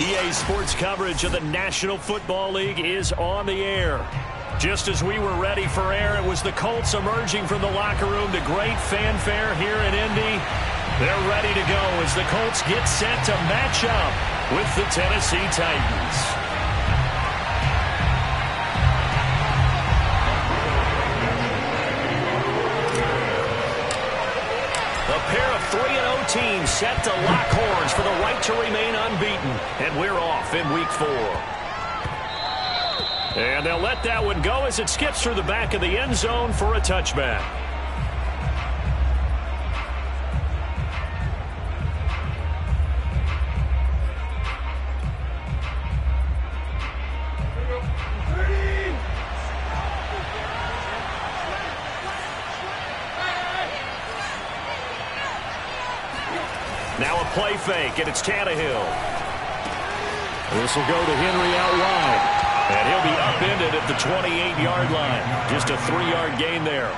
EA Sports coverage of the National Football League is on the air. Just as we were ready for air, it was the Colts emerging from the locker room to great fanfare here in Indy. They're ready to go as the Colts get set to match up with the Tennessee Titans. A pair of 3-0 teams set to lock horns for the right to remain unbeaten. And we're off in Week 4. And they'll let that one go as it skips through the back of the end zone for a touchback. Now a play fake, and it's Tannehill. This will go to Henry out wide. And he'll be upended at the 28-yard line. Just a 3-yard gain there.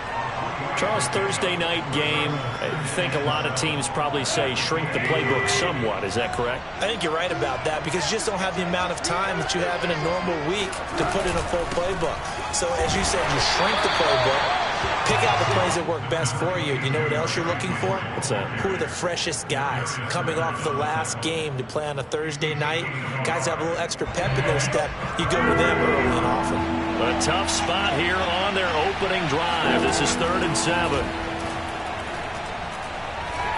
Charles, Thursday night game, I think a lot of teams probably say shrink the playbook somewhat. Is that correct? I think you're right about that because you just don't have the amount of time that you have in a normal week to put in a full playbook. So as you said, you shrink the playbook, pick out the plays that work best for you. You know what else you're looking for? What's that? Who are the freshest guys coming off the last game to play on a Thursday night? Guys have a little extra pep in their step. You go with them early and often. A tough spot here on their opening drive. This is 3rd and 7.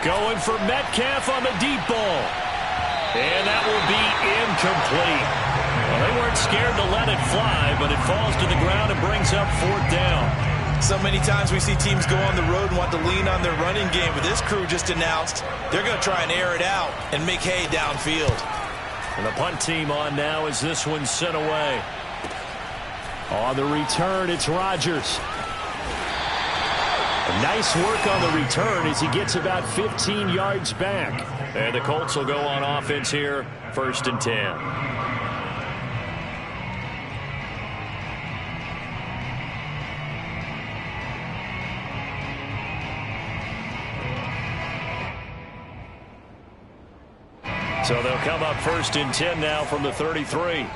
Going for Metcalf on the deep ball. And that will be incomplete. Well, they weren't scared to let it fly, but it falls to the ground and brings up 4th down. So many times we see teams go on the road and want to lean on their running game, but this crew just announced they're going to try and air it out and make hay downfield. And the punt team on now as this one's sent away. On the return, it's Rodgers. Nice work on the return as he gets about 15 yards back. And the Colts will go on offense here, 1st and 10. So they'll come up 1st and 10 now from the 33.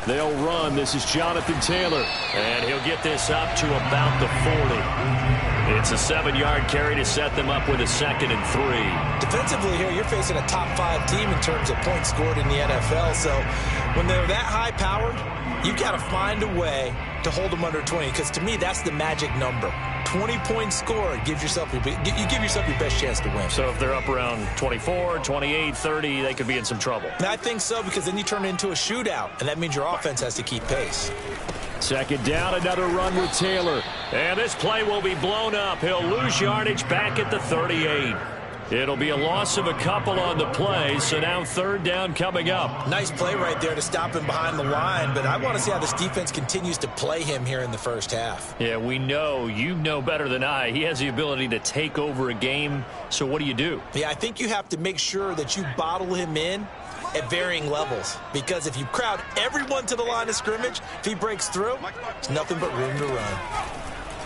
They'll run. This is Jonathan Taylor. And he'll get this up to about the 40. It's a 7-yard carry to set them up with a 2nd and 3. Defensively here, you're facing a top 5 team in terms of points scored in the NFL. So when they're that high-powered, you've got to find a way to hold them under 20, because to me, that's the magic number. 20 points scored, you give yourself your best chance to win. So if they're up around 24, 28, 30, they could be in some trouble. And I think so, because then you turn it into a shootout, and that means your offense has to keep pace. 2nd down, another run with Taylor. And this play will be blown up. He'll lose yardage back at the 38. It'll be a loss of a couple on the play, so now 3rd down coming up. Nice play right there to stop him behind the line, but I want to see how this defense continues to play him here in the first half. Yeah, we know, you know better than I, he has the ability to take over a game, so what do you do? Yeah, I think you have to make sure that you bottle him in at varying levels, because if you crowd everyone to the line of scrimmage, if he breaks through, there's nothing but room to run.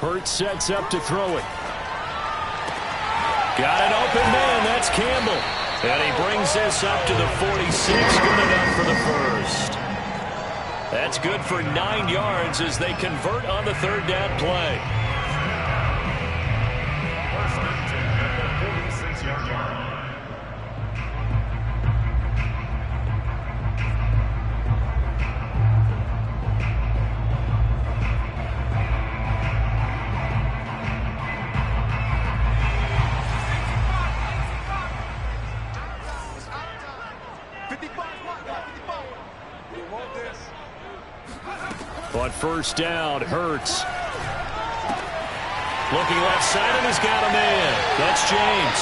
Hurts sets up to throw it. Got an open man. That's Campbell. And he brings this up to the 46. Good enough for the 1st. That's good for 9 yards as they convert on the 3rd down play. On 1st down, Hurts. Looking left side, and he's got a man. That's James.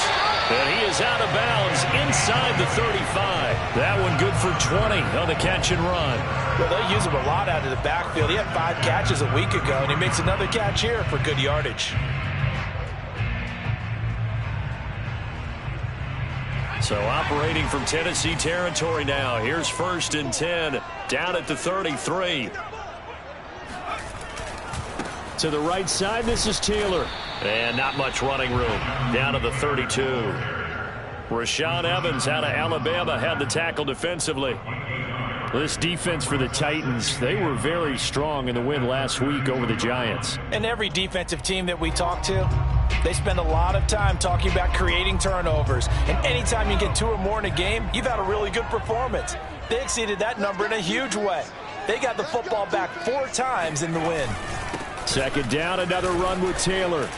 And he is out of bounds inside the 35. That one good for 20 on the catch and run. Well, they use him a lot out of the backfield. He had 5 catches a week ago, and he makes another catch here for good yardage. So operating from Tennessee territory now. Here's 1st and 10 down at the 33. To the right side, this is Taylor. And not much running room. Down to the 32. Rashaan Evans out of Alabama had the tackle defensively. This defense for the Titans, they were very strong in the win last week over the Giants. And every defensive team that we talk to, they spend a lot of time talking about creating turnovers. And anytime you get 2 or more in a game, you've had a really good performance. They exceeded that number in a huge way. They got the football back 4 times in the win. Second down, another run with Taylor.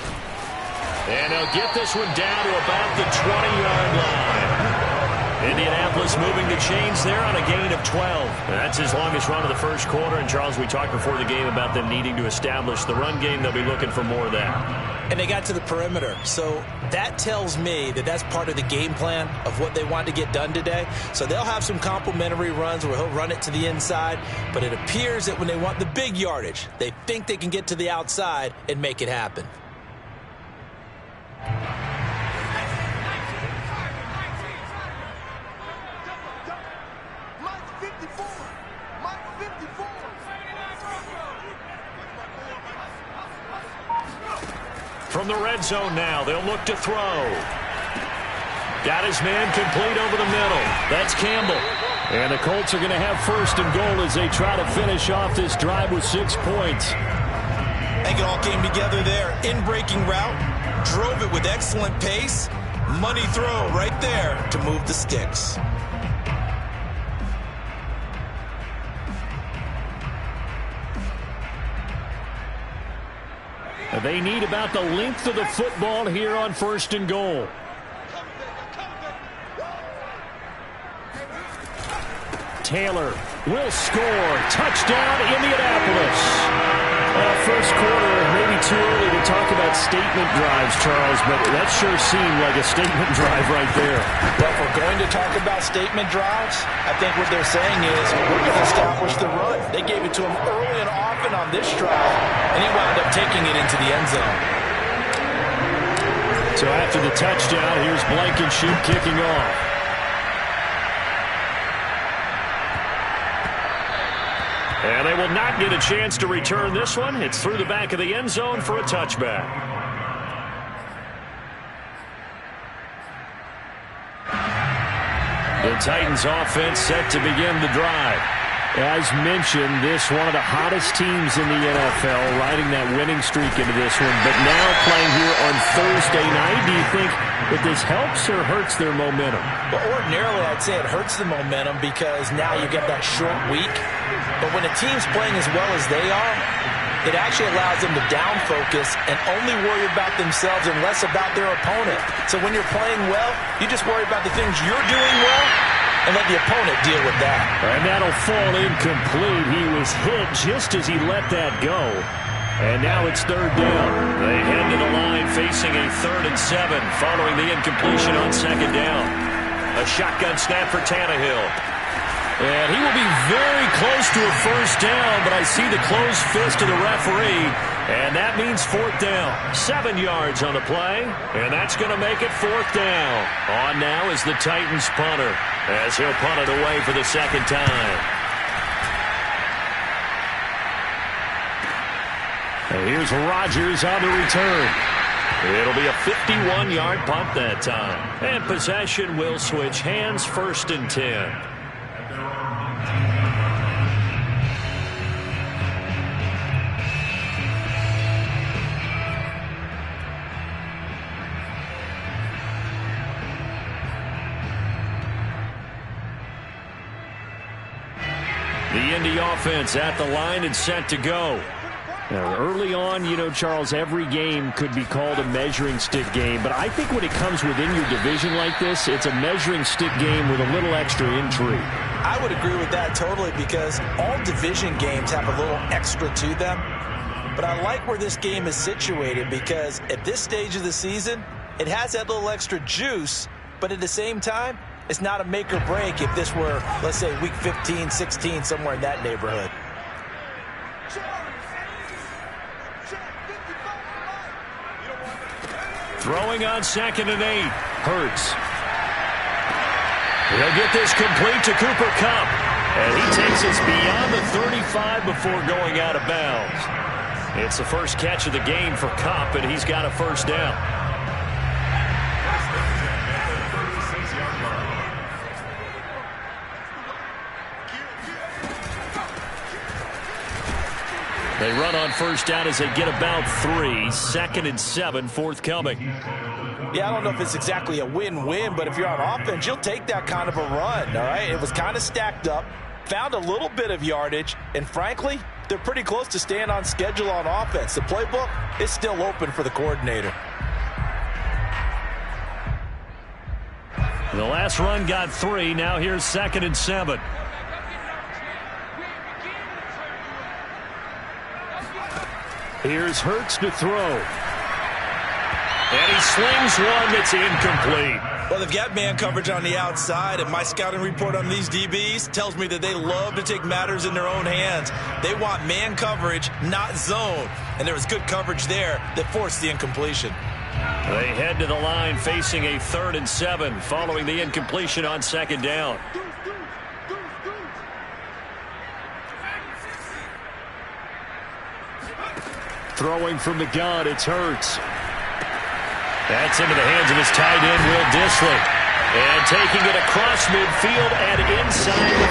And they'll get this one down to about the 20-yard line. Indianapolis moving the chains there on a gain of 12. That's his longest run of the first quarter. And, Charles, we talked before the game about them needing to establish the run game. They'll be looking for more of that. And they got to the perimeter. So that tells me that that's part of the game plan of what they want to get done today. So they'll have some complimentary runs where he'll run it to the inside. But it appears that when they want the big yardage, they think they can get to the outside and make it happen. From the red zone now, they'll look to throw. Got his man complete over the middle. That's Campbell. And the Colts are going to have first and goal as they try to finish off this drive with 6 points. I think it all came together there. In-breaking route, drove it with excellent pace. Money throw right there to move the sticks. They need about the length of the football here on first and goal. Taylor will score. Touchdown, Indianapolis. First quarter, maybe too early to talk about statement drives, Charles, but that sure seemed like a statement drive right there. Well, if we're going to talk about statement drives, I think what they're saying is we're going to establish the run. They gave it to him early and often on this drive, and he wound up taking it into the end zone. So after the touchdown, here's Blankenship kicking off. And they will not get a chance to return this one. It's through the back of the end zone for a touchback. The Titans offense set to begin the drive. As mentioned, this one of the hottest teams in the NFL, riding that winning streak into this one, but now playing here on Thursday night. Do you think that this helps or hurts their momentum? Well, ordinarily, I'd say it hurts the momentum because now you get that short week. But when a team's playing as well as they are, it actually allows them to down focus and only worry about themselves and less about their opponent. So when you're playing well, you just worry about the things you're doing well and let the opponent deal with that. And that'll fall incomplete. He was hit just as he let that go. And now it's third down. They head to the line facing a 3rd and 7 following the incompletion on second down. A shotgun snap for Tannehill. And he will be very close to a first down, but I see the closed fist of the referee, and that means 4th down. 7 yards on the play, and that's going to make it 4th down. On now is the Titans punter, as he'll punt it away for the second time. And here's Rodgers on the return. It'll be a 51-yard punt that time. And possession will switch hands, 1st and 10. The Indy offense at the line and set to go. Now, early on, you know, Charles, every game could be called a measuring stick game. But I think when it comes within your division like this, it's a measuring stick game with a little extra intrigue. I would agree with that totally because all division games have a little extra to them. But I like where this game is situated because at this stage of the season, it has that little extra juice. But at the same time, it's not a make or break if this were, let's say, week 15, 16, somewhere in that neighborhood. Throwing on 2nd and 8. Hurts. He'll get this complete to Cooper Kupp. And he takes us beyond the 35 before going out of bounds. It's the first catch of the game for Kupp, and he's got a first down. They run on first down as they get about 3. 2nd and 7 forthcoming. Yeah, I don't know if it's exactly a win-win, but if you're on offense, you'll take that kind of a run, all right? It was kind of stacked up, found a little bit of yardage, and frankly, they're pretty close to staying on schedule on offense. The playbook is still open for the coordinator. The last run got 3. Now here's 2nd and 7. Here's Hurts to throw. And he slings one that's incomplete. Well, they've got man coverage on the outside, and my scouting report on these DBs tells me that they love to take matters in their own hands. They want man coverage, not zone. And there was good coverage there that forced the incompletion. They head to the line facing a 3rd and 7 following the incompletion on 2nd down. Throwing from the gun, it's Hurts. That's into the hands of his tight end, Will Dissly. And taking it across midfield and inside the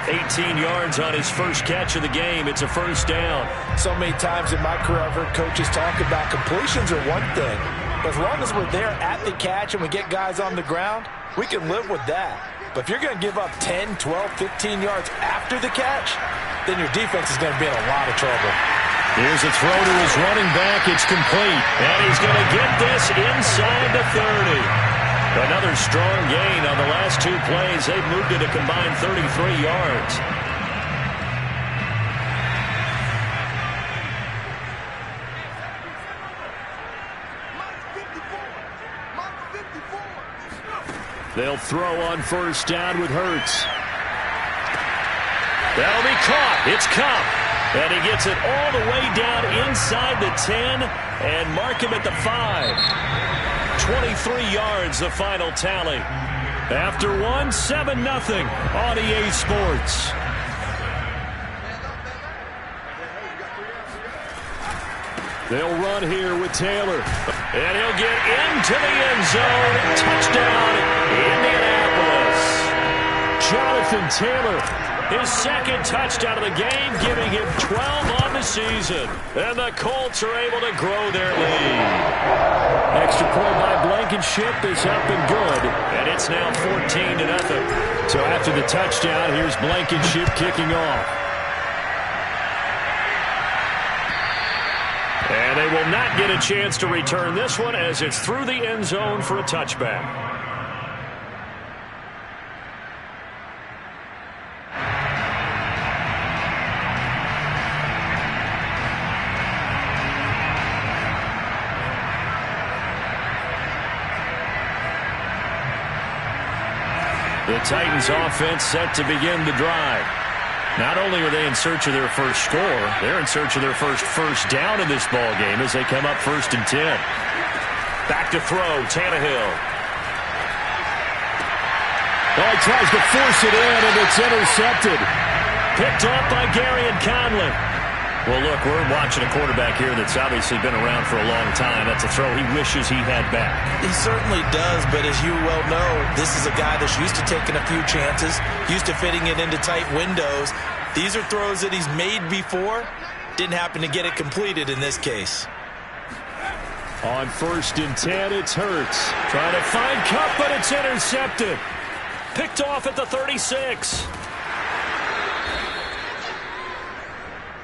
45. 18 yards on his first catch of the game. It's a first down. So many times in my career, I've heard coaches talk about completions are one thing. But as long as we're there at the catch and we get guys on the ground, we can live with that. But if you're going to give up 10, 12, 15 yards after the catch, then your defense is going to be in a lot of trouble. Here's a throw to his running back. It's complete. And he's going to get this inside the 30. Another strong gain on the last 2 plays. They've moved it a combined 33 yards. They'll throw on first down with Hurts. That'll be caught. It's Kupp. And he gets it all the way down inside the 10 and mark him at the 5. 23 yards, the final tally. After 1, 7-0 on EA Sports. They'll run here with Taylor. And he'll get into the end zone. Touchdown, Indianapolis. Jonathan Taylor, his 2nd touchdown of the game, giving him 12 on the season. And the Colts are able to grow their lead. Extra point by Blankenship is up and good. And it's now 14-0. So after the touchdown, here's Blankenship kicking off. And they will not get a chance to return this one as it's through the end zone for a touchback. The Titans offense set to begin the drive. Not only are they in search of their first score, they're in search of their first down in this ball game as they come up 1st and 10. Back to throw, Tannehill. Oh, he tries to force it in, and it's intercepted. Picked up by Gary and Conley. Well, look, we're watching a quarterback here that's obviously been around for a long time. That's a throw he wishes he had back. He certainly does, but as you well know, this is a guy that's used to taking a few chances, used to fitting it into tight windows. These are throws that he's made before. Didn't happen to get it completed in this case. On 1st and 10, it's Hurts. Trying to find Kupp, but it's intercepted. Picked off at the 36.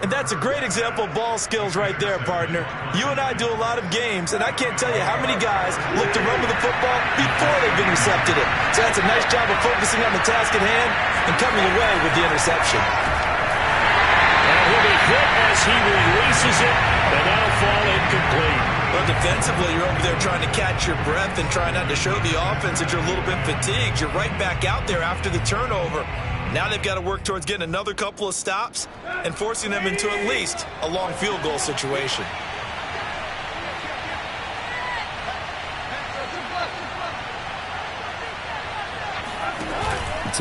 And that's a great example of ball skills right there, partner. You and I do a lot of games, and I can't tell you how many guys look to run with the football before they've intercepted it. So that's a nice job of focusing on the task at hand and coming away with the interception. And he'll be hit as he releases it, and that'll fall incomplete. Well, defensively, you're over there trying to catch your breath and try not to show the offense that you're a little bit fatigued. You're right back out there after the turnover. Now they've got to work towards getting another couple of stops and forcing them into at least a long field goal situation.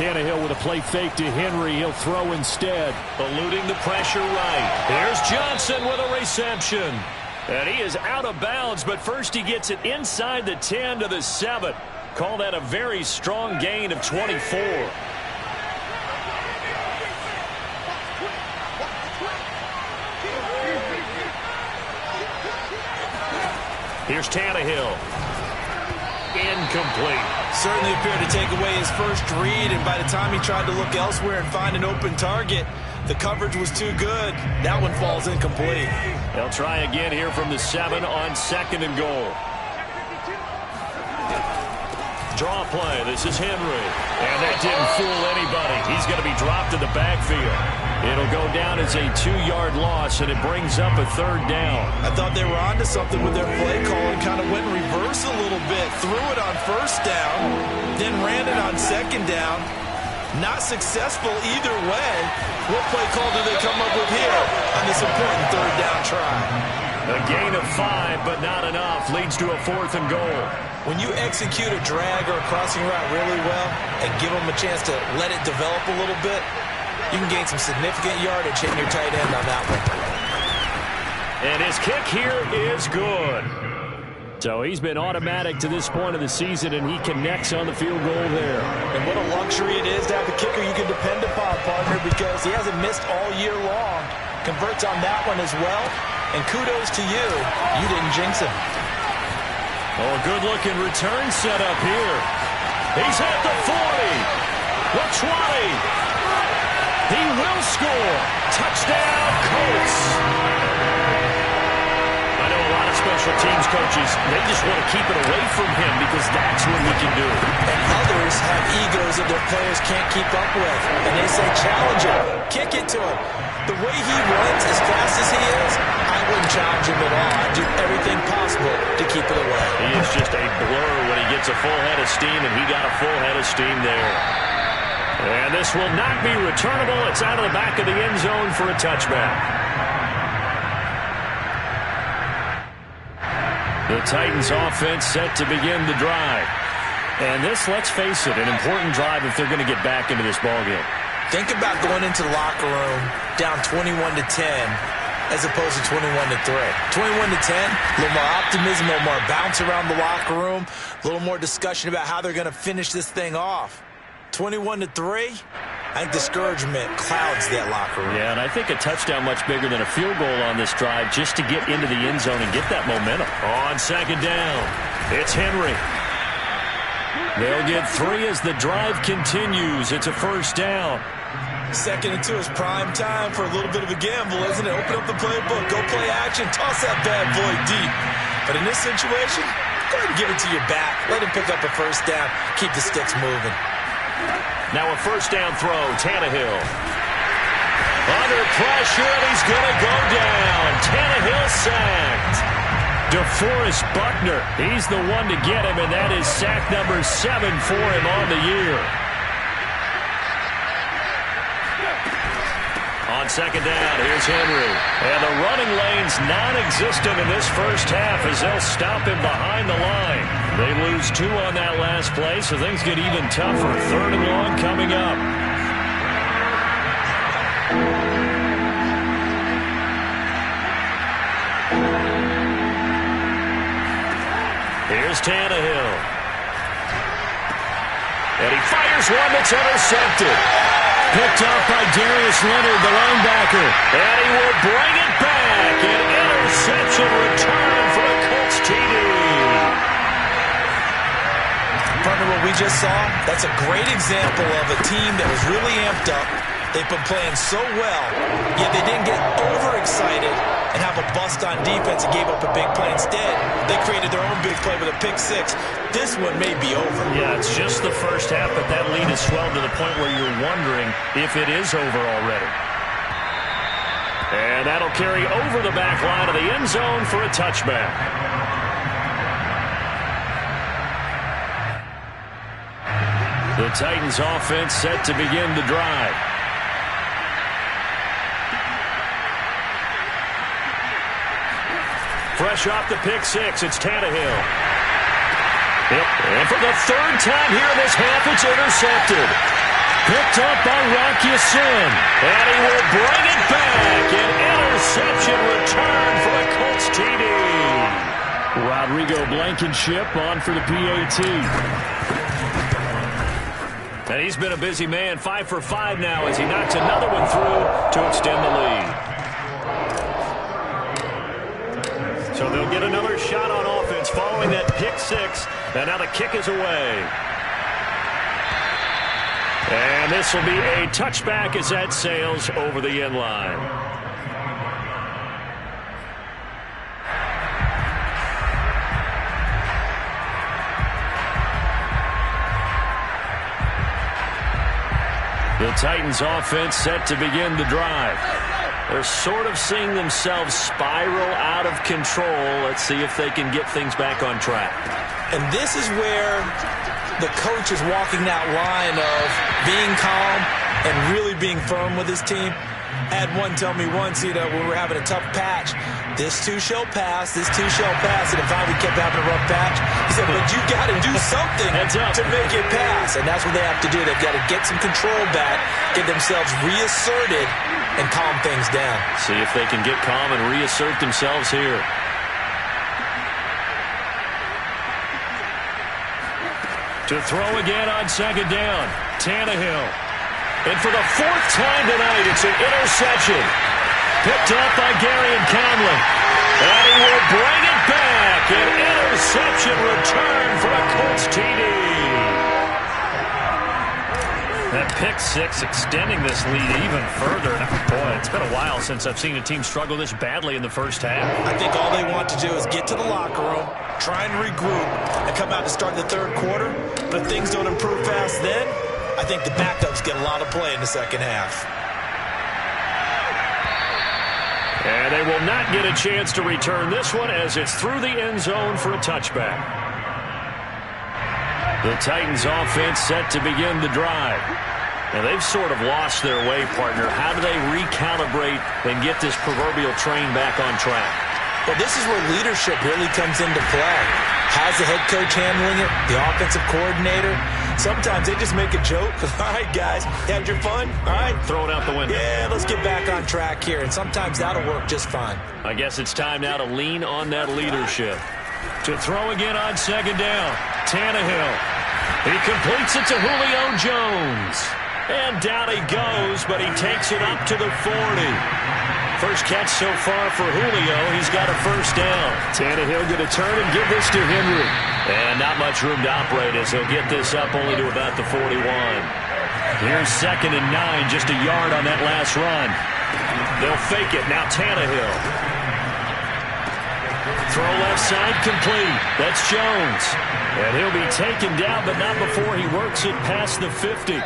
Tannehill with a play fake to Henry. He'll throw instead. Eluding the pressure right. Here's Johnson with a reception. And he is out of bounds, but first he gets it inside the 10 to the 7. Call that a very strong gain of 24. Here's Tannehill. Incomplete. Certainly appeared to take away his first read, and by the time he tried to look elsewhere and find an open target, the coverage was too good. That one falls incomplete. They'll try again here from the 7 on 2nd and goal. Draw play. This is Henry. And that didn't fool anybody. He's going to be dropped in the backfield. It'll go down as a 2-yard loss, and it brings up a 3rd down. I thought they were onto something with their play call and kind of went in reverse a little bit. Threw it on 1st down, then ran it on 2nd down. Not successful either way. What play call do they come up with here on this important 3rd down try? A gain of 5, but not enough. Leads to a 4th and goal. When you execute a drag or a crossing route really well and give them a chance to let it develop a little bit, you can gain some significant yardage hitting your tight end on that one. And his kick here is good. So he's been automatic to this point of the season, and he connects on the field goal there. And what a luxury it is to have a kicker you can depend upon, partner, because he hasn't missed all year long. Converts on that one as well. And kudos to you. You didn't jinx him. Oh, a good-looking return set up here. He's at the 40. The 20. He will score. Touchdown, Colts. I know a lot of special teams coaches, they just want to keep it away from him because that's when we can do it. And others have egos that their players can't keep up with. And they say, challenge him. Kick it to him. The way he runs, as fast as he is, I wouldn't challenge him at all. I'd do everything possible to keep it away. He is just a blur when he gets a full head of steam, and he got a full head of steam there. And this will not be returnable. It's out of the back of the end zone for a touchback. The Titans offense set to begin the drive. And this, let's face it, an important drive if they're going to get back into this ballgame. Think about going into the locker room down 21-10 as opposed to 21-3. 21-10, a little more optimism, a little more bounce around the locker room, a little more discussion about how they're going to finish this thing off. 21-3, I think discouragement clouds that locker room. Yeah, and I think a touchdown much bigger than a field goal on this drive just to get into the end zone and get that momentum. On 2nd down, it's Henry. They'll get 3 as the drive continues. It's a 1st down. 2nd and 2 is prime time for a little bit of a gamble, isn't it? Open up the playbook, go play action, toss that bad boy deep. But in this situation, go ahead and give it to your back. Let him pick up a 1st down, keep the sticks moving. Now a 1st down throw, Tannehill. Under pressure, and he's going to go down. Tannehill sacked. DeForest Buckner, he's the one to get him, and that is sack number 7 for him on the year. On 2nd down, here's Henry. And the running lane's non-existent in this first half as they'll stop him behind the line. They lose 2 on that last play, so things get even tougher. 3rd and long coming up. Here's Tannehill. And he fires one that's intercepted. Picked up by Darius Leonard, the linebacker. And he will bring it back. An interception return for a Colts TD. Partner, what we just saw, that's a great example of a team that was really amped up. They've been playing so well, yet they didn't get overexcited and have a bust on defense and gave up a big play. Instead, they created their own big play with a pick 6. This one may be over. Yeah, it's just the first half, but that lead has swelled to the point where you're wondering if it is over already. And that'll carry over the back line of the end zone for a touchback. The Titans offense set to begin the drive. Fresh off the pick 6, it's Tannehill. Yep. And for the 3rd time here in this half, it's intercepted. picked up by Rocky Sin. And he will bring it back. An interception return for a Colts TD. Rodrigo Blankenship on for the PAT. And he's been a busy man, 5 for 5 now as he knocks another one through to extend the lead. So they'll get another shot on offense following that pick six. And now the kick is away. And this will be a touchback as that sails over the end line. The Titans offense set to begin the drive. They're sort of seeing themselves spiral out of control. Let's see if they can get things back on track. And this is where the coach is walking that line of being calm and really being firm with his team. I had one tell me once, when we were having a tough patch, this too shall pass, this too shall pass. And if we kept having a rough patch, he said, but you got to do something to make it pass. And that's what they have to do. They've got to get some control back, get themselves reasserted, and calm things down. See if they can get calm and reassert themselves here. To throw again on second down, Tannehill. And for the fourth time tonight, it's an interception. Picked up by Gary and Conley. And he will bring it back. An interception return for a Colts TD. That pick six extending this lead even further. Boy, it's been a while since I've seen a team struggle this badly in the first half. I think all they want to do is get to the locker room, try and regroup, and come out to start the third quarter. But if things don't improve fast then, I think the backups get a lot of play in the second half. And they will not get a chance to return this one as it's through the end zone for a touchback. The Titans offense set to begin the drive. And they've sort of lost their way, partner. How do they recalibrate and get this proverbial train back on track? Well, this is where leadership really comes into play. How's the head coach handling it? The offensive coordinator? Sometimes they just make a joke. All right, guys, had your fun? All right. Throw it out the window. Yeah, let's get back on track here. And sometimes that'll work just fine. I guess it's time now to lean on that leadership. To throw again on second down, Tannehill. He completes it to Julio Jones. And down he goes, but he takes it up to the 40. First catch so far for Julio. He's got a first down. Tannehill going to turn and give this to Henry. And not much room to operate as he'll get this up only to about the 41. Here's 2nd and 9, just a yard on that last run. They'll fake it. Now Tannehill. Throw left side complete. That's Jones. And he'll be taken down, but not before he works it past the 50.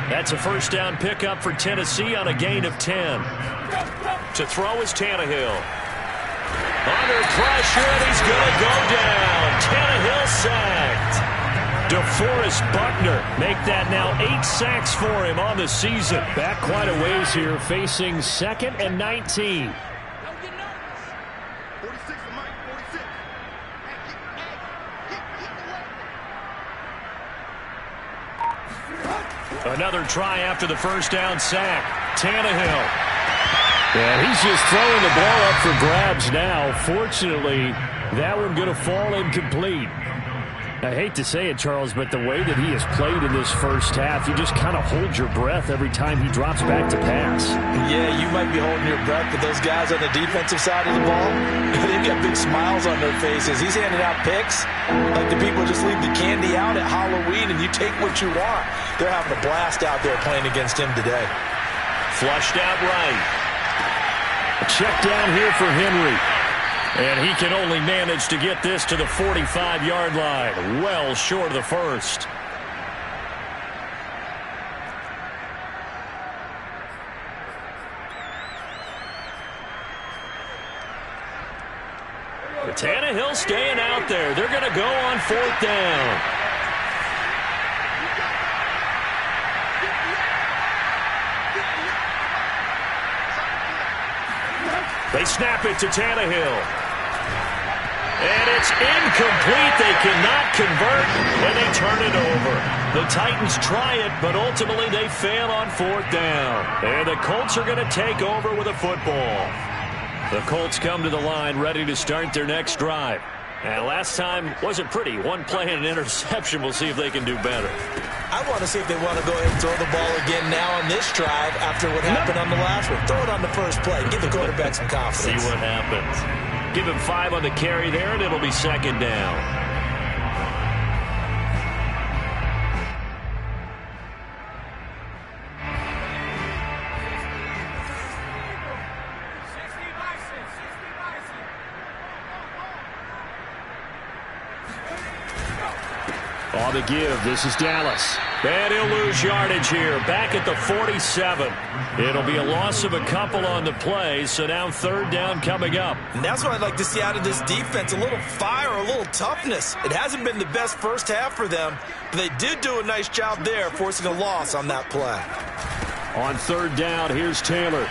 That's a first down pickup for Tennessee on a gain of 10. To throw is Tannehill. Under pressure, and he's going to go down. Tannehill sacked. DeForest Buckner make that now 8 sacks for him on the season. Back quite a ways here, facing 2nd and 19. Another try after the first down sack. Tannehill. And he's just throwing the ball up for grabs now. Fortunately, that one going to fall incomplete. I hate to say it, Charles, but the way that he has played in this first half, you just kind of hold your breath every time he drops back to pass. Yeah, you might be holding your breath, but those guys on the defensive side of the ball, they've got big smiles on their faces. He's handing out picks like the people just leave the candy out at Halloween and you take what you want. They're having a blast out there playing against him today. Flushed out right. A check down here for Henry. And he can only manage to get this to the 45-yard line. Well short of the first. But Tannehill staying out there. They're going to go on 4th down. They snap it to Tannehill. And it's incomplete. They cannot convert, and they turn it over. The Titans try it, but ultimately they fail on 4th down. And the Colts are going to take over with a football. The Colts come to the line ready to start their next drive. And last time wasn't pretty. One play and an interception. We'll see if they can do better. I want to see if they want to go ahead and throw the ball again now on this drive after what happened on the last one. Throw it on the first play. Give the quarterback some confidence. See what happens. Give him 5 on the carry there, and it'll be 2nd down. On the give, this is Dallas. And he'll lose yardage here, back at the 47. It'll be a loss of a couple on the play, so now 3rd down coming up. And that's what I'd like to see out of this defense, a little fire, a little toughness. It hasn't been the best first half for them, but they did do a nice job there, forcing a loss on that play. On 3rd down, here's Taylor.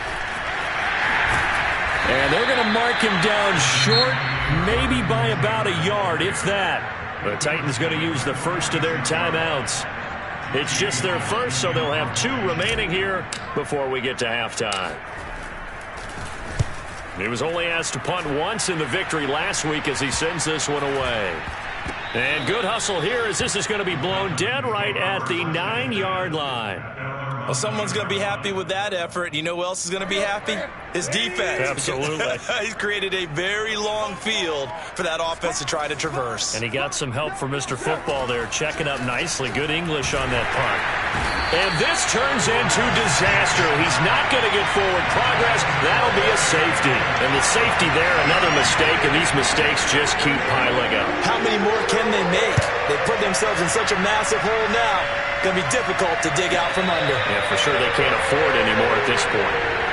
And they're going to mark him down short, maybe by about a yard, if that. The Titans going to use the first of their timeouts. It's just their first, so they'll have 2 remaining here before we get to halftime. He was only asked to punt once in the victory last week as he sends this one away. And good hustle here as this is going to be blown dead right at the 9-yard line. Well, someone's going to be happy with that effort. You know who else is going to be happy? His defense. Absolutely. He's created a very long field for that offense to try to traverse. And he got some help from Mr. Football there, checking up nicely. Good English on that punt. And this turns into disaster. He's not going to get forward progress. That'll be a safety. And the safety there, another mistake, and these mistakes just keep piling up. How many more can they make? They put themselves in such a massive hole now. Going to be difficult to dig out from under. Yeah, for sure they can't afford anymore at this point.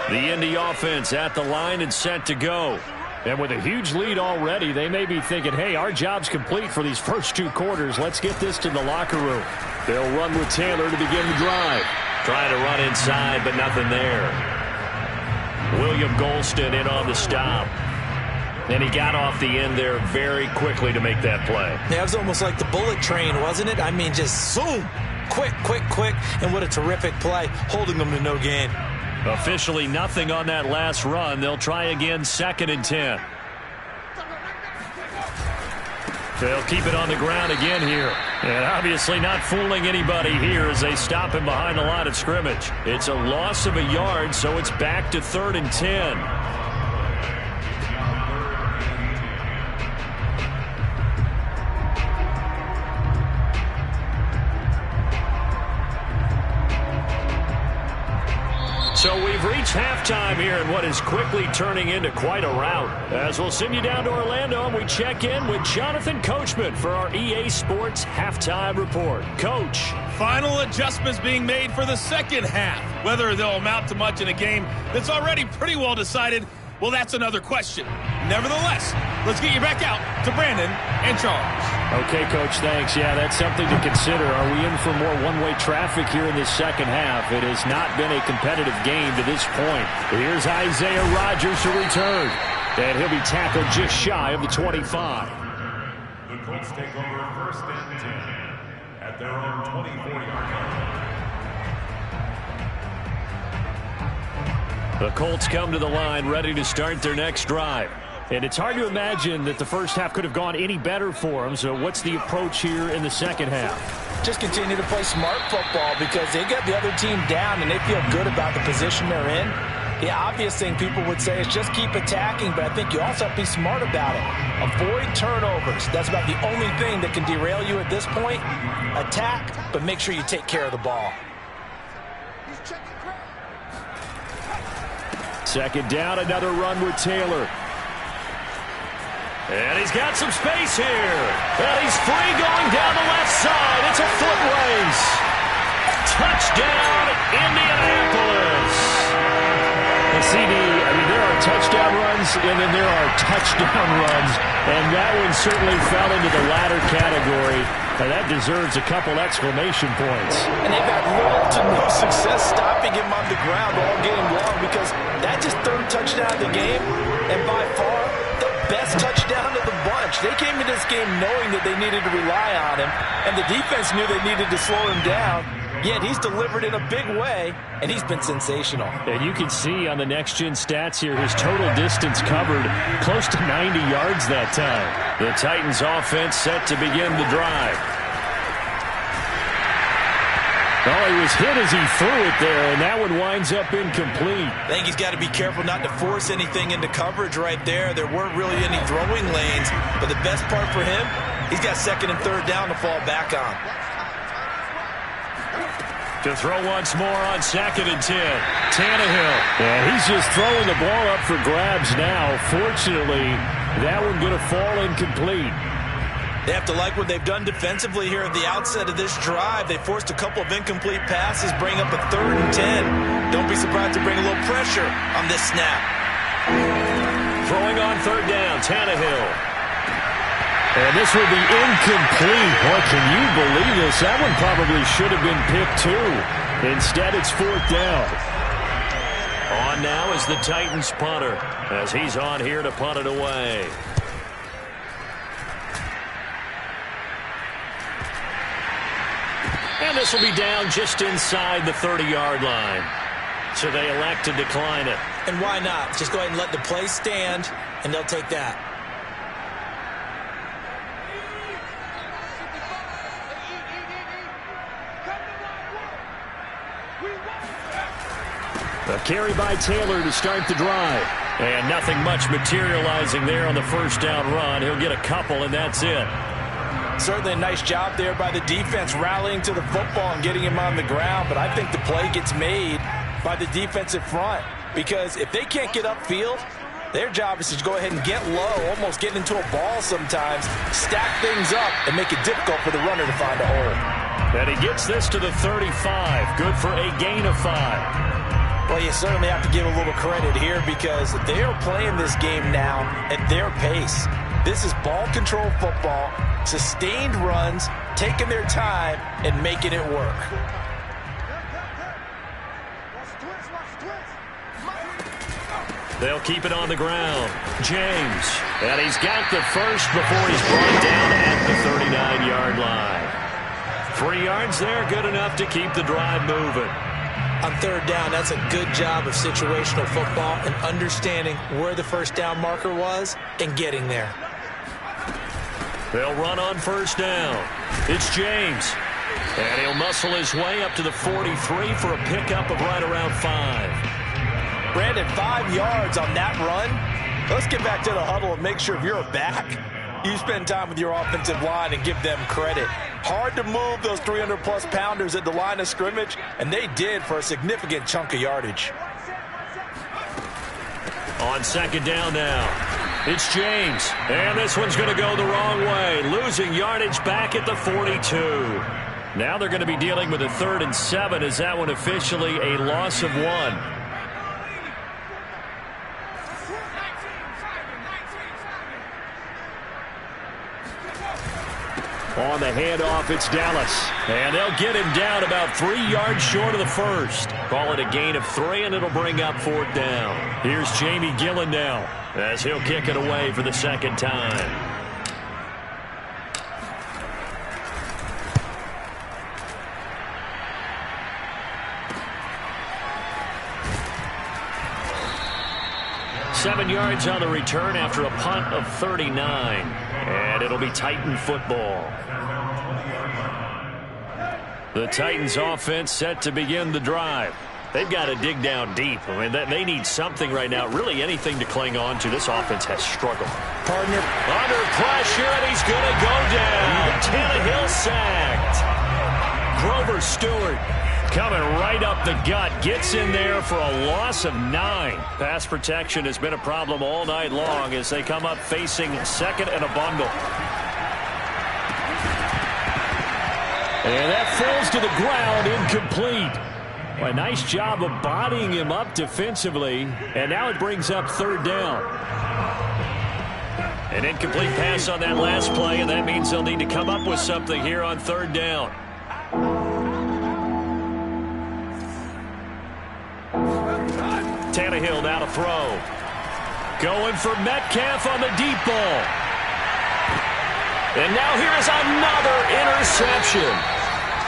The Indy offense at the line and set to go. And with a huge lead already, they may be thinking, hey, our job's complete for these first 2 quarters. Let's get this to the locker room. They'll run with Taylor to begin the drive. Trying to run inside, but nothing there. William Golston in on the stop. And he got off the end there very quickly to make that play. Yeah, it was almost like the bullet train, wasn't it? I mean, just zoom. Quick, quick, quick. And what a terrific play, holding them to no gain. Officially nothing on that last run. They'll try again, 2nd and 10. They'll keep it on the ground again here. And obviously not fooling anybody here as they stop him behind the line of scrimmage. It's a loss of a yard, so it's back to 3rd and 10. So we've reached halftime here in what is quickly turning into quite a rout. As we'll send you down to Orlando and we check in with Jonathan Coachman for our EA Sports Halftime Report. Coach. Final adjustments being made for the second half. Whether they'll amount to much in a game that's already pretty well decided, well, that's another question. Nevertheless, let's get you back out to Brandon and Charles. Okay, Coach, thanks. Yeah, that's something to consider. Are we in for more one-way traffic here in this second half? It has not been a competitive game to this point. Here's Isaiah Rodgers to return. And he'll be tackled just shy of the 25. The Colts take over 1st and 10 at their own 24-yard line. The Colts come to the line ready to start their next drive. And it's hard to imagine that the first half could have gone any better for them. So what's the approach here in the second half? Just continue to play smart football because they got the other team down and they feel good about the position they're in. The obvious thing people would say is just keep attacking, but I think you also have to be smart about it. Avoid turnovers. That's about the only thing that can derail you at this point. Attack, but make sure you take care of the ball. 2nd down, another run with Taylor. And he's got some space here. And he's free going down the left side. It's a foot race. Touchdown, Indianapolis. The CD, I mean, there are touchdown runs runs, and then there are touchdown runs, and that one certainly fell into the latter category. And that deserves a couple exclamation points. And they've had little to no success stopping him on the ground all game long, because that's his third touchdown of the game, and by far the best touchdown of the bunch. They came into this game knowing that they needed to rely on him, and the defense knew they needed to slow him down. Yet he's delivered in a big way, and he's been sensational. And you can see on the next-gen stats here, his total distance covered close to 90 yards that time. The Titans offense set to begin the drive. Oh, he was hit as he threw it there, and that one winds up incomplete. I think he's got to be careful not to force anything into coverage right there. There weren't really any throwing lanes, but the best part for him, he's got second and third down to fall back on. To throw once more on 2nd and 10. Tannehill. Yeah, he's just throwing the ball up for grabs now. Fortunately, that one going to fall incomplete. They have to like what they've done defensively here at the outset of this drive. They forced a couple of incomplete passes, bring up a 3rd and 10. Don't be surprised to bring a little pressure on this snap. Throwing on 3rd down, Tannehill. And this will be incomplete. Boy, can you believe this? That one probably should have been picked too. Instead, it's 4th down. On now is the Titans punter, as he's on here to punt it away. And this will be down just inside the 30-yard line. So they elect to decline it. And why not? Just go ahead and let the play stand, and they'll take that. A carry by Taylor to start the drive. And nothing much materializing there on the first down run. He'll get a couple, and that's it. Certainly a nice job there by the defense rallying to the football and getting him on the ground, but I think the play gets made by the defensive front, because if they can't get upfield, their job is to go ahead and get low, almost get into a ball sometimes, stack things up, and make it difficult for the runner to find a hole. And he gets this to the 35. Good for a gain of 5. Well, you certainly have to give a little credit here, because they are playing this game now at their pace. This is ball control football, sustained runs, taking their time, and making it work. They'll keep it on the ground. James. And he's got the first before he's brought down at the 39-yard line. 3 yards there, good enough to keep the drive moving. On 3rd down, that's a good job of situational football and understanding where the first down marker was and getting there. They'll run on 1st down. It's James. And he'll muscle his way up to the 43 for a pickup of right around 5. Brandon, 5 yards on that run. Let's get back to the huddle and make sure if you're a back, you spend time with your offensive line and give them credit. Hard to move those 300-plus pounders at the line of scrimmage, and they did for a significant chunk of yardage. On 2nd down now, it's James. And this one's going to go the wrong way, losing yardage back at the 42. Now they're going to be dealing with a 3rd and 7. Is that one officially a loss of 1? On the handoff, it's Dallas. And they'll get him down about 3 yards short of the first. Call it a gain of 3, and it'll bring up 4th down. Here's Jamie Gillen now, as he'll kick it away for the 2nd time. Seven yards on the return after a punt of 39. And it'll be Titan football. The Titans offense set to begin the drive. They've got to dig down deep. I mean, they need something right now, really anything to cling on to. This offense has struggled. Partner. Under pressure, and he's going to go down. Tannehill sacked. Grover Stewart coming right up the gut. Gets in there for a loss of 9. Pass protection has been a problem all night long as they come up facing 2nd and a bundle. And that falls to the ground, incomplete. Well, a nice job of bodying him up defensively, and now it brings up third down. An incomplete pass on that last play, and that means they'll need to come up with something here on third down. Tannehill now to throw. Going for Metcalf on the deep ball. And now here is another interception.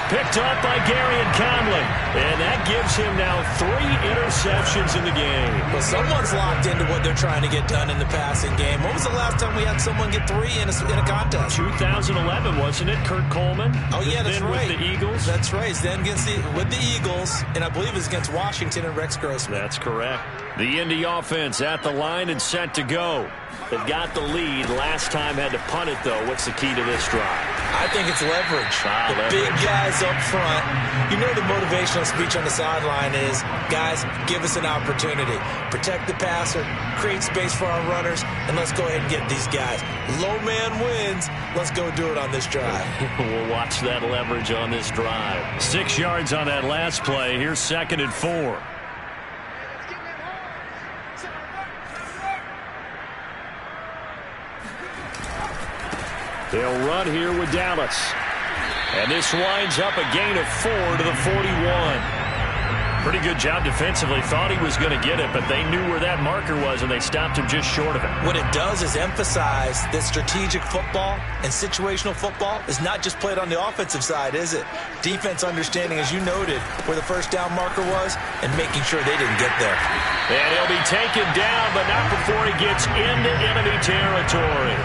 Picked up by Gary and Conley. And that gives him now 3 interceptions in the game. Well, someone's locked into what they're trying to get done in the passing game. When was the last time we had someone get 3 in a contest? 2011, wasn't it? Kurt Coleman. Oh, yeah, that's right. With the Eagles. That's right. Then with the Eagles, and I believe it's against Washington and Rex Grossman. That's correct. The Indy offense at the line and set to go. They've got the lead. Last time had to punt it, though. What's the key to this drive? I think it's leverage. Big guys up front. You know the motivational speech on the sideline is, guys, give us an opportunity. Protect the passer, create space for our runners, and let's go ahead and get these guys. Low man wins. Let's go do it on this drive. We'll watch that leverage on this drive. 6 yards on that last play. Here's 2nd and 4. They'll run here with Dallas. And this winds up a gain of 4 to the 41. Pretty good job defensively. Thought he was going to get it, but they knew where that marker was, and they stopped him just short of it. What it does is emphasize that strategic football and situational football is not just played on the offensive side, is it? Defense understanding, as you noted, where the first down marker was and making sure they didn't get there. And he'll be taken down, but not before he gets into enemy territory.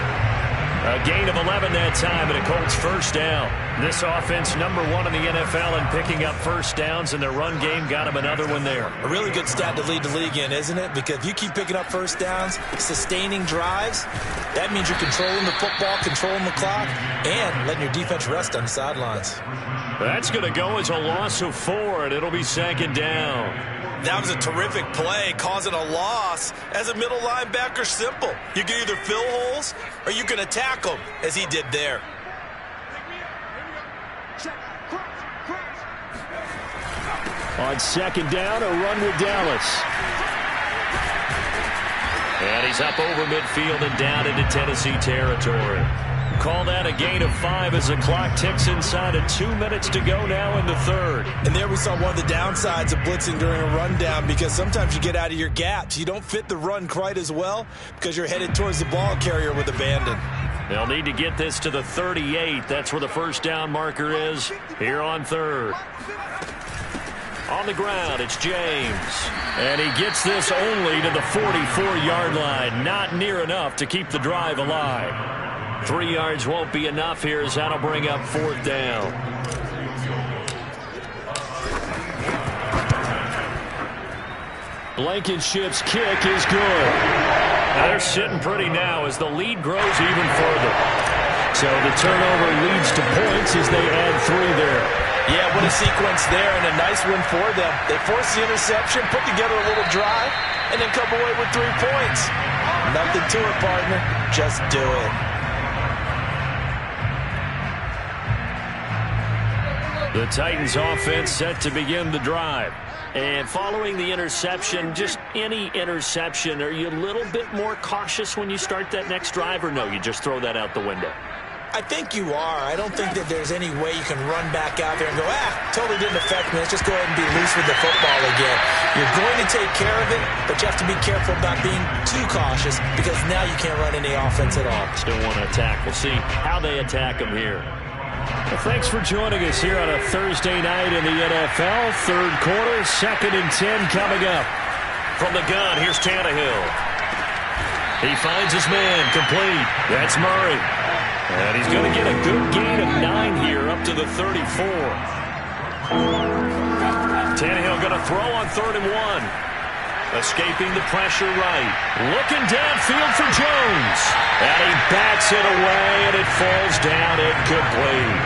A gain of 11 that time and a Colts first down. This offense #1 in the NFL in picking up first downs, and their run game got him another one there. A really good stat to lead the league in, isn't it? Because if you keep picking up first downs, sustaining drives, that means you're controlling the football, controlling the clock, and letting your defense rest on the sidelines. That's going to go as a loss of 4, and it'll be 2nd down. That was a terrific play, causing a loss. As a middle linebacker, simple. You can either fill holes or you can attack them, as he did there. On 2nd down, a run with Dallas. And he's up over midfield and down into Tennessee territory. Call that a gain of 5 as the clock ticks inside of 2 minutes to go now in the 3rd. And there we saw one of the downsides of blitzing during a rundown, because sometimes you get out of your gaps. You don't fit the run quite as well because you're headed towards the ball carrier with abandon. They'll need to get this to the 38. That's where the first down marker is here on 3rd. On the ground, it's James. And he gets this only to the 44-yard line. Not near enough to keep the drive alive. 3 yards won't be enough here, as that'll bring up 4th down. Blankenship's kick is good. Now they're sitting pretty now as the lead grows even further. So the turnover leads to points as they add 3 there. Yeah, what a sequence there, and a nice win for them. They forced the interception, put together a little drive, and then come away with 3 points. Nothing to it, partner. Just do it. The Titans offense set to begin the drive. And following the interception, just any interception, are you a little bit more cautious when you start that next drive, or no, you just throw that out the window? I think you are. I don't think that there's any way you can run back out there and go, totally didn't affect me. Let's just go ahead and be loose with the football again. You're going to take care of it, but you have to be careful about being too cautious, because now you can't run any offense at all. Still want to attack. We'll see how they attack them here. Well, thanks for joining us here on a Thursday night in the NFL. 3rd quarter, 2nd and 10 coming up. From the gun, here's Tannehill. He finds his man, complete. That's Murray. And he's going to get a good gain of 9 here, up to the 34. Tannehill going to throw on 3rd and 1. Escaping the pressure right. Looking downfield for Jones. And he bats it away, and it falls down incomplete.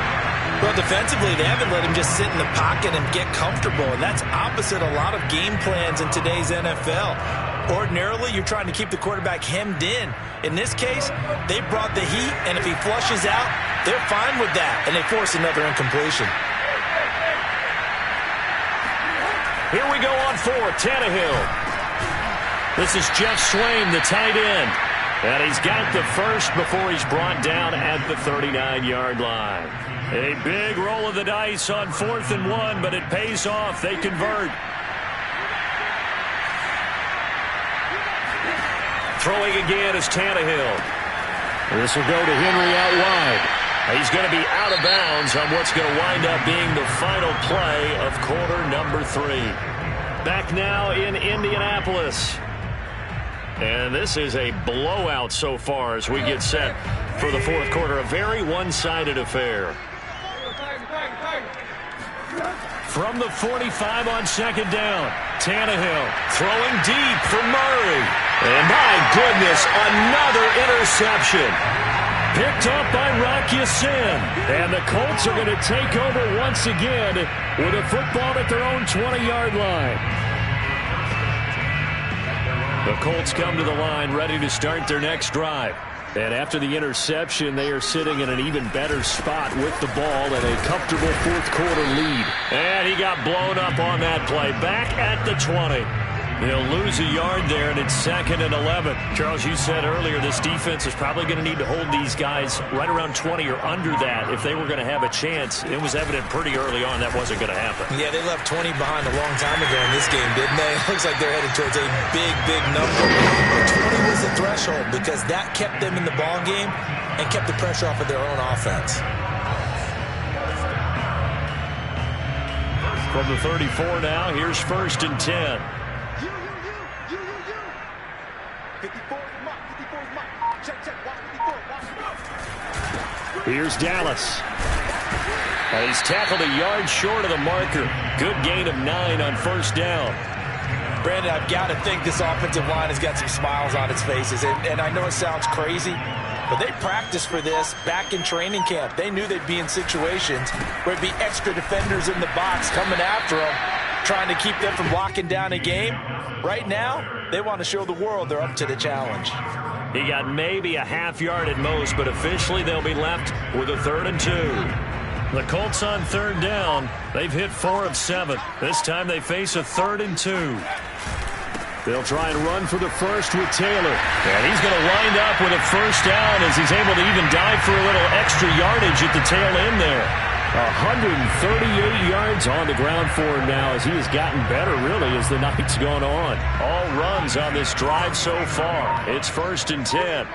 Well, defensively, they haven't let him just sit in the pocket and get comfortable, and that's opposite a lot of game plans in today's NFL. Ordinarily, you're trying to keep the quarterback hemmed in. In this case, they brought the heat, and if he flushes out, they're fine with that, and they force another incompletion. Here we go on fourth. Tannehill. This is Jeff Swain, the tight end. And he's got the first before he's brought down at the 39-yard line. A big roll of the dice on 4th and 1, but it pays off. They convert. Throwing again is Tannehill. This will go to Henry out wide. He's going to be out of bounds on what's going to wind up being the final play of quarter number 3. Back now in Indianapolis. And this is a blowout so far as we get set for the fourth quarter. A very one-sided affair. From the 45 on second down, Tannehill throwing deep for Murray. And my goodness, another interception. Picked up by Rock Ya-Sin. And the Colts are going to take over once again with a football at their own 20-yard line. The Colts come to the line ready to start their next drive. And after the interception, they are sitting in an even better spot with the ball and a comfortable fourth quarter lead. And he got blown up on that play. Back at the 20. They'll lose a yard there, and it's 2nd and 11. Charles, you said earlier this defense is probably going to need to hold these guys right around 20 or under that if they were going to have a chance. It was evident pretty early on that wasn't going to happen. Yeah, they left 20 behind a long time ago in this game, didn't they? It looks like they're headed towards a big, big number. But 20 was the threshold because that kept them in the ball game and kept the pressure off of their own offense. From the 34 now, here's 1st and 10. Here's Dallas. He's tackled a yard short of the marker. Good gain of 9 on 1st down. Brandon, I've got to think this offensive line has got some smiles on its faces. And I know it sounds crazy, but they practiced for this back in training camp. They knew they'd be in situations where it'd be extra defenders in the box coming after them, trying to keep them from locking down a game. Right now, they want to show the world they're up to the challenge. He got maybe a half yard at most, but officially they'll be left with a 3rd and 2. The Colts on 3rd down. They've hit 4 of 7. This time they face a 3rd and 2. They'll try and run for the first with Taylor. And he's going to wind up with a 1st down as he's able to even dive for a little extra yardage at the tail end there. 138 yards on the ground for him now as he has gotten better, really, as the night's gone on. All runs on this drive so far. It's 1st and 10.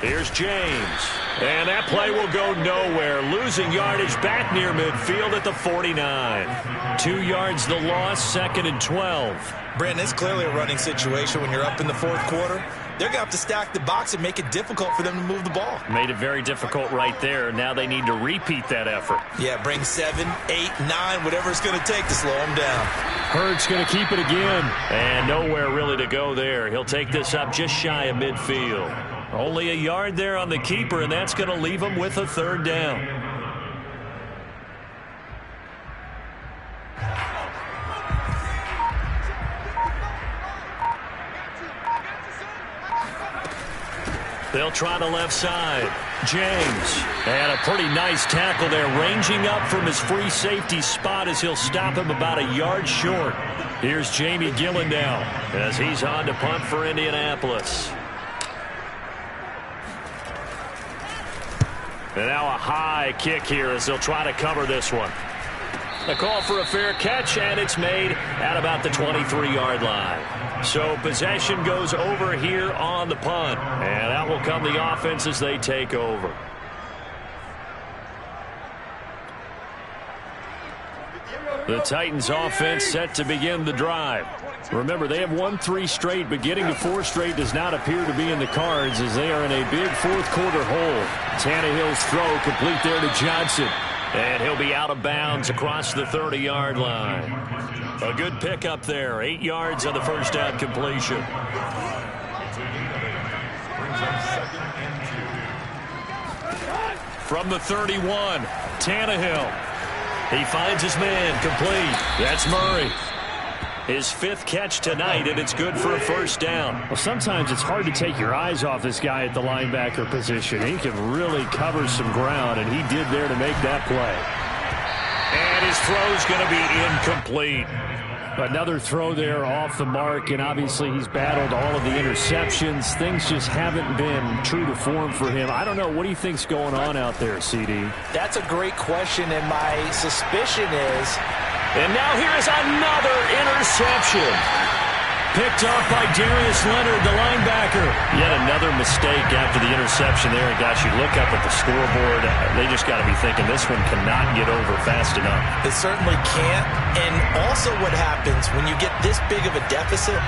Here's James. And that play will go nowhere. Losing yardage back near midfield at the 49. 2 yards the loss, 2nd and 12. Brandon, it's clearly a running situation when you're up in the fourth quarter. They're going to have to stack the box and make it difficult for them to move the ball. Made it very difficult right there. Now they need to repeat that effort. Yeah, bring 7, 8, 9, whatever it's going to take to slow them down. Hurts going to keep it again. And nowhere really to go there. He'll take this up just shy of midfield. Only a yard there on the keeper, and that's going to leave him with a 3rd down. They'll try the left side. James. And a pretty nice tackle there, ranging up from his free safety spot as he'll stop him about a yard short. Here's Jamie Gillen now as he's on to punt for Indianapolis. And now a high kick here as they'll try to cover this one. A call for a fair catch, and it's made at about the 23-yard line. So possession goes over here on the punt. And out will come the offense as they take over. The Titans offense set to begin the drive. Remember, they have won 3 straight, but getting to 4 straight does not appear to be in the cards as they are in a big fourth quarter hole. Tannehill's throw complete there to Johnson. And he'll be out of bounds across the 30-yard line. A good pickup there. 8 yards on the first down completion. From the 31, Tannehill. He finds his man complete. That's Murray. His 5th catch tonight, and it's good for a 1st down. Well, sometimes it's hard to take your eyes off this guy at the linebacker position. He can really cover some ground, and he did there to make that play. And his throw's going to be incomplete. Another throw there off the mark, and obviously he's battled all of the interceptions. Things just haven't been true to form for him. I don't know. What do you think's going on out there, CD? That's a great question, and my suspicion is... And now here is another interception. Picked off by Darius Leonard, the linebacker. Yet another mistake after the interception there. And gosh, you look up at the scoreboard, they just got to be thinking this one cannot get over fast enough. It certainly can't. And also what happens when you get this big of a deficit,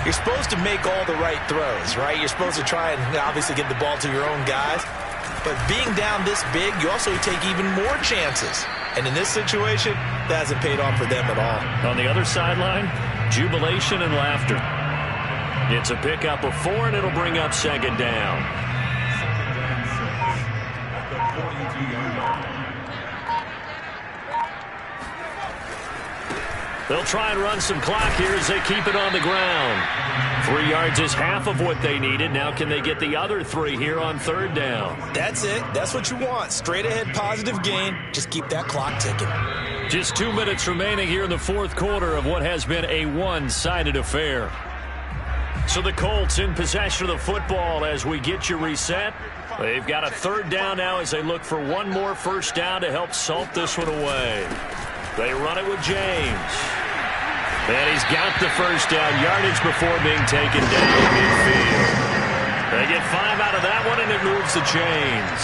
you're supposed to make all the right throws, right? You're supposed to try and obviously get the ball to your own guys. But being down this big, you also take even more chances. And in this situation, that hasn't paid off for them at all. On the other sideline, jubilation and laughter. It's a pickup of 4, and it'll bring up second down. They'll try and run some clock here as they keep it on the ground. 3 yards is half of what they needed. Now can they get the other 3 here on third down? That's it. That's what you want. Straight ahead positive gain. Just keep that clock ticking. Just 2 minutes remaining here in the fourth quarter of what has been a one-sided affair. So the Colts in possession of the football as we get you reset. They've got a third down now as they look for one more first down to help salt this one away. They run it with James. And he's got the first down yardage before being taken down midfield. They get 5 out of that one, and it moves the chains.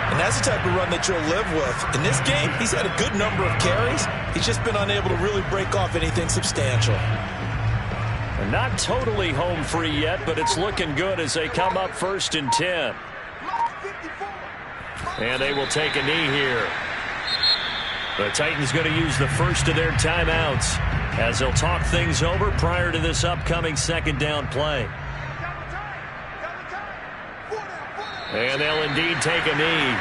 And that's the type of run that you'll live with. In this game, he's had a good number of carries. He's just been unable to really break off anything substantial. And not totally home free yet, but it's looking good as they come up 1st and 10. And they will take a knee here. The Titans going to use the first of their timeouts as they'll talk things over prior to this upcoming second down play. And they'll indeed take a knee.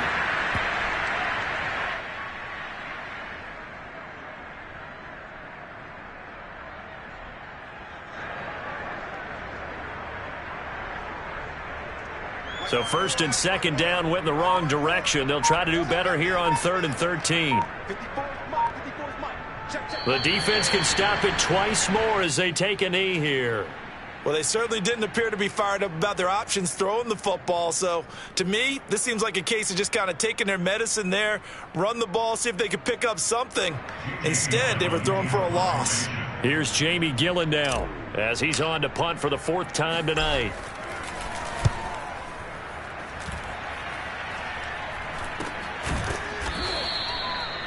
So 1st and second down went in the wrong direction. They'll try to do better here on 3rd and 13. The defense can stop it twice more as they take a knee here. Well, they certainly didn't appear to be fired up about their options throwing the football. So, to me, this seems like a case of just kind of taking their medicine there, run the ball, see if they could pick up something. Instead, they were throwing for a loss. Here's Jamie Gillen now as he's on to punt for the 4th time tonight.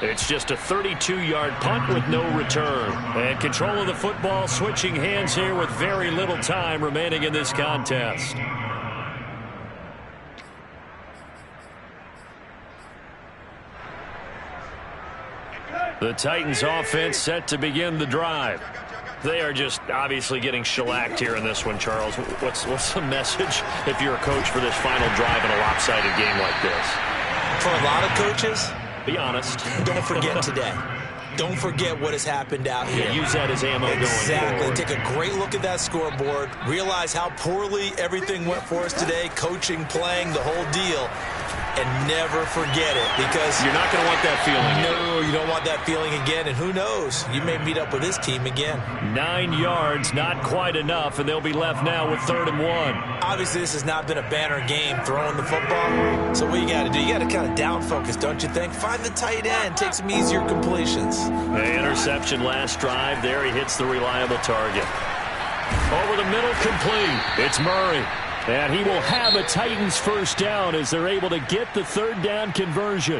It's just a 32-yard punt with no return. And control of the football switching hands here with very little time remaining in this contest. The Titans offense set to begin the drive. They are just obviously getting shellacked here in this one, Charles. What's the message if you're a coach for this final drive in a lopsided game like this? For a lot of coaches, be honest. Don't forget today. Don't forget what has happened out here. Use that as ammo going forward. Take a great look at that scoreboard. Realize how poorly everything went for us today. Coaching, playing, the whole deal. And never forget it, because you're not going to want that feeling. No, you don't want that feeling again. And who knows? You may meet up with this team again. 9 yards, not quite enough, and they'll be left now with 3rd and 1. Obviously, this has not been a banner game throwing the football. So what you got to do? You got to kind of down focus, don't you think? Find the tight end, take some easier completions. The interception last drive. There he hits the reliable target. Over the middle, complete. It's Murray. And he will have a Titans first down as they're able to get the 3rd down conversion.